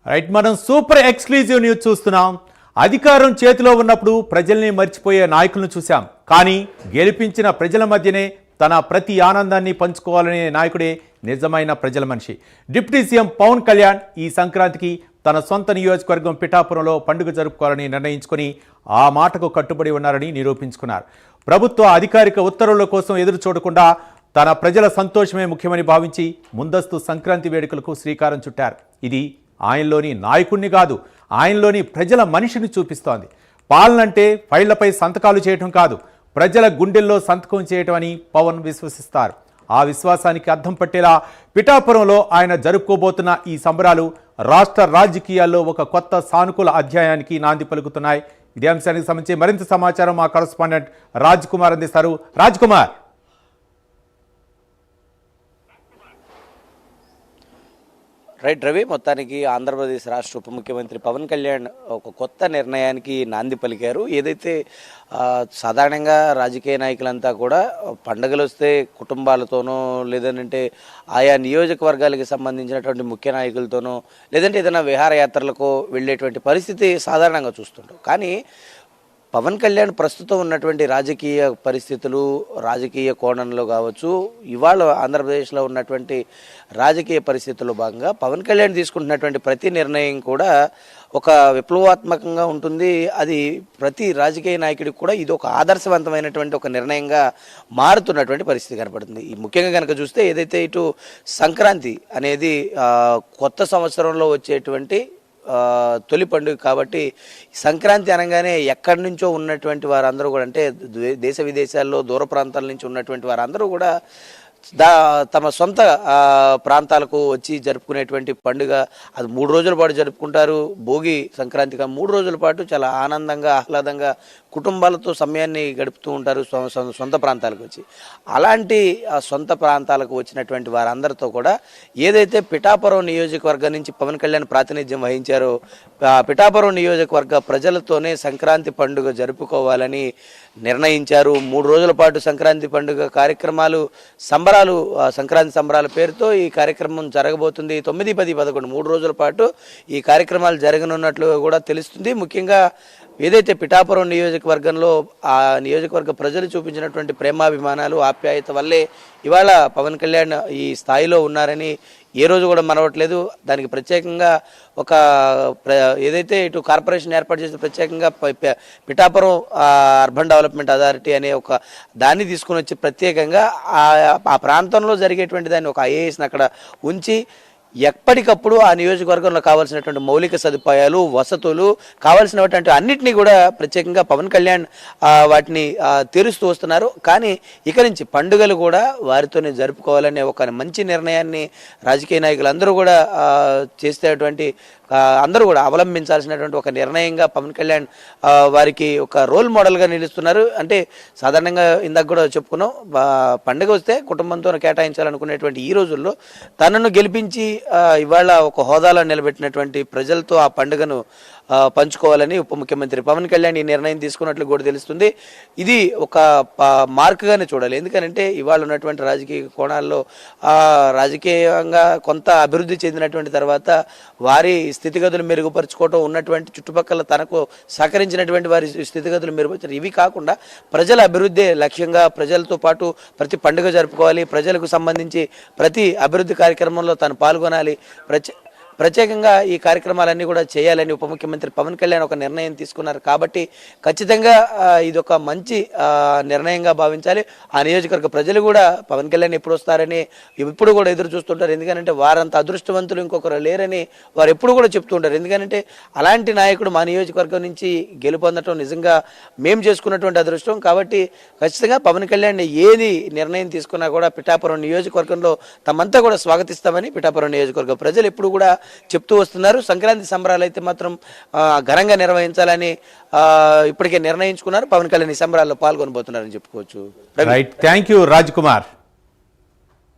Right, మనం super exclusive news చూస్తున్నాం. అధికారం చేతిలో ఉన్నప్పుడు ప్రజల్ని మర్చిపోయే నాయకులను చూశాం. కానీ గెలిపించిన ప్రజల మధ్యనే తన ప్రతి ఆనందాన్ని పంచుకోవాలనే నాయకుడే నిజమైన ప్రజల మనిషి. డిప్యూటీ సీఎం పవన్ కళ్యాణ్ ఈ సంక్రాంతికి తన సొంత నియోజకవర్గం పిఠాపురంలో పండుగ జరుపుకోవాలని నిర్ణయించుకొని ఆ మాటకు కట్టుబడి ఉన్నారని నిరూపించుకున్నారు. ప్రభుత్వ అధికారిక ఉత్తర్వుల కోసం ఎదురు చూడకుండా తన ప్రజల సంతోషమే ముఖ్యమని భావించి ముందస్తు సంక్రాంతి వేడుకలకు శ్రీకారం చుట్టారు. ఇది ఆయనలోని నాయకుణ్ణి కాదు, ఆయనలోని ప్రజల మనిషిని చూపిస్తోంది. పాలనంటే ఫైళ్లపై సంతకాలు చేయటం కాదు, ప్రజల గుండెల్లో సంతకం చేయటం అని పవన్ విశ్వసిస్తారు. ఆ విశ్వాసానికి అర్థం పట్టేలా పిఠాపురంలో ఆయన జరుపుకోబోతున్న ఈ సంబరాలు రాష్ట్ర రాజకీయాల్లో ఒక కొత్త సానుకూల అధ్యాయానికి నాంది పలుకుతున్నాయి. ఇదే అంశానికి సంబంధించి మరింత సమాచారం మా కరెస్పాండెంట్ రాజ్ కుమార్ అందిస్తారు. రాజ్ కుమార్. రైట్ రవి, మొత్తానికి ఆంధ్రప్రదేశ్ రాష్ట్ర ఉప ముఖ్యమంత్రి పవన్ కళ్యాణ్ ఒక కొత్త నిర్ణయానికి నాంది పలికారు. ఏదైతే సాధారణంగా రాజకీయ నాయకులంతా కూడా పండుగలు వస్తే కుటుంబాలతోనో లేదంటే ఆయా నియోజకవర్గాలకి సంబంధించినటువంటి ముఖ్య నాయకులతోనో లేదంటే ఏదైనా విహారయాత్రలకు వెళ్ళేటువంటి పరిస్థితి సాధారణంగా చూస్తుంటాం. కానీ పవన్ కళ్యాణ్ ప్రస్తుతం ఉన్నటువంటి రాజకీయ పరిస్థితులు, రాజకీయ కోణంలో కావచ్చు, ఇవాళ ఆంధ్రప్రదేశ్లో ఉన్నటువంటి రాజకీయ పరిస్థితుల్లో భాగంగా పవన్ కళ్యాణ్ తీసుకుంటున్నటువంటి ప్రతి నిర్ణయం కూడా ఒక విప్లవాత్మకంగా ఉంటుంది. అది ప్రతి రాజకీయ నాయకుడికి కూడా ఇది ఒక ఆదర్శవంతమైనటువంటి ఒక నిర్ణయంగా మారుతున్నటువంటి పరిస్థితి కనపడుతుంది. ఈ ముఖ్యంగా కనుక చూస్తే ఏదైతే ఇటు సంక్రాంతి అనేది కొత్త సంవత్సరంలో వచ్చేటువంటి తొలి పండుగ కాబట్టి సంక్రాంతి అనగానే ఎక్కడి నుంచో ఉన్నటువంటి వారందరూ కూడా, అంటే దేశ విదేశాల్లో దూర ప్రాంతాల నుంచి ఉన్నటువంటి వారందరూ కూడా తమ సొంత ప్రాంతాలకు వచ్చి జరుపుకునేటువంటి పండుగ. అది 3 రోజుల పాటు జరుపుకుంటారు. భోగి సంక్రాంతిగా 3 రోజుల పాటు చాలా ఆనందంగా ఆహ్లాదంగా కుటుంబాలతో సమయాన్ని గడుపుతూ ఉంటారు సొంత ప్రాంతాలకు వచ్చి. అలాంటి సొంత ప్రాంతాలకు వచ్చినటువంటి వారందరితో కూడా ఏదైతే పిఠాపురం నియోజకవర్గం నుంచి పవన్ కళ్యాణ్ ప్రాతినిధ్యం వహించారో పిఠాపురం నియోజకవర్గ ప్రజలతోనే సంక్రాంతి పండుగ జరుపుకోవాలని నిర్ణయించారు. 3 రోజుల పాటు సంక్రాంతి పండుగ కార్యక్రమాలు సంక్రాంతి సంబరాల పేరుతో ఈ కార్యక్రమం జరగబోతుంది. 9, 10, 11 3 రోజుల పాటు ఈ కార్యక్రమాలు జరగనున్నట్లు కూడా తెలుస్తుంది. ముఖ్యంగా ఏదైతే పిఠాపురం నియోజకవర్గంలో ఆ నియోజకవర్గ ప్రజలు చూపించినటువంటి ప్రేమాభిమానాలు, ఆప్యాయత వల్లే ఇవాళ పవన్ కళ్యాణ్ ఈ స్థాయిలో ఉన్నారని ఏ రోజు కూడా మనవట్లేదు. దానికి ప్రత్యేకంగా ఒక ఏదైతే ఇటు కార్పొరేషన్ ఏర్పాటు చేసి ప్రత్యేకంగా పిఠాపురం అర్బన్ డెవలప్మెంట్ అథారిటీ అనే ఒక దాన్ని తీసుకుని వచ్చి ప్రత్యేకంగా ఆ ప్రాంతంలో జరిగేటువంటి దాన్ని ఒక ఐఏఎస్ని అక్కడ ఉంచి ఎప్పటికప్పుడు ఆ నియోజకవర్గంలో కావాల్సినటువంటి మౌలిక సదుపాయాలు, వసతులు కావాల్సినటువంటి అన్నిటినీ కూడా ప్రత్యేకంగా పవన్ కళ్యాణ్ వాటిని తీరుస్తూ వస్తున్నారు. కానీ ఇక నుంచి పండుగలు కూడా వారితోనే జరుపుకోవాలనే ఒక మంచి నిర్ణయాన్ని రాజకీయ నాయకులు అందరూ కూడా చేసేటువంటి అందరూ కూడా అవలంబించాల్సినటువంటి ఒక నిర్ణయంగా పవన్ కళ్యాణ్ వారికి ఒక రోల్ మోడల్గా నిలుస్తున్నారు. అంటే సాధారణంగా ఇందాక కూడా చెప్పుకున్నాం, పండుగ వస్తే కుటుంబంతో కేటాయించాలనుకునేటువంటి ఈ రోజుల్లో తనను గెలిపించి ఇవాళ ఒక హోదాలో నిలబెట్టినటువంటి ప్రజలతో ఆ పండుగను పంచుకోవాలని ఉప ముఖ్యమంత్రి పవన్ కళ్యాణ్ ఈ నిర్ణయం తీసుకున్నట్లు కూడా తెలుస్తుంది. ఇది ఒక మార్క్గానే చూడాలి. ఎందుకంటే ఇవాళ ఉన్నటువంటి రాజకీయ కోణాల్లో రాజకీయంగా కొంత అభివృద్ధి చెందినటువంటి తర్వాత వారి స్థితిగతులు మెరుగుపరుచుకోవటం, ఉన్నటువంటి చుట్టుపక్కల తనకు సహకరించినటువంటి వారి స్థితిగతులు మెరుగుపరచడం, ఇవి కాకుండా ప్రజల అభివృద్ధి లక్ష్యంగా ప్రజలతో పాటు ప్రతి పండుగ జరుపుకోవాలి, ప్రజలకు సంబంధించి ప్రతి అభివృద్ధి కార్యక్రమంలో తాను పాల్గొనాలి, ప్రత్యేకంగా ఈ కార్యక్రమాలన్నీ కూడా చేయాలని ఉప ముఖ్యమంత్రి పవన్ కళ్యాణ్ ఒక నిర్ణయం తీసుకున్నారు. కాబట్టి ఖచ్చితంగా ఇది ఒక మంచి నిర్ణయంగా భావించాలి. ఆ నియోజకవర్గ ప్రజలు కూడా పవన్ కళ్యాణ్ ఎప్పుడు వస్తారని ఎప్పుడు కూడా ఎదురు చూస్తుంటారు. ఎందుకంటే వారంత అదృష్టవంతులు ఇంకొకరు లేరని వారు ఎప్పుడు కూడా చెప్తుంటారు. ఎందుకంటే అలాంటి నాయకుడు మా నియోజకవర్గం నుంచి గెలుపొందడం నిజంగా మేము చేసుకున్నటువంటి అదృష్టం. కాబట్టి ఖచ్చితంగా పవన్ కళ్యాణ్ ఏది నిర్ణయం తీసుకున్నా కూడా పిఠాపురం నియోజకవర్గంలో తమంతా కూడా స్వాగతిస్తామని పిఠాపురం నియోజకవర్గ ప్రజలు ఎప్పుడు కూడా చెప్తూ వస్తున్నారు. సంక్రాంతి సంబరాలు అయితే మాత్రం ఘనంగా నిర్వహించాలని ఇప్పటికే నిర్ణయించుకున్నారు. పవన్ కళ్యాణ్ ఈ సంబరాల్లో పాల్గొనబోతున్నారని చెప్పుకోవచ్చు. Right, thank you Raj Kumar.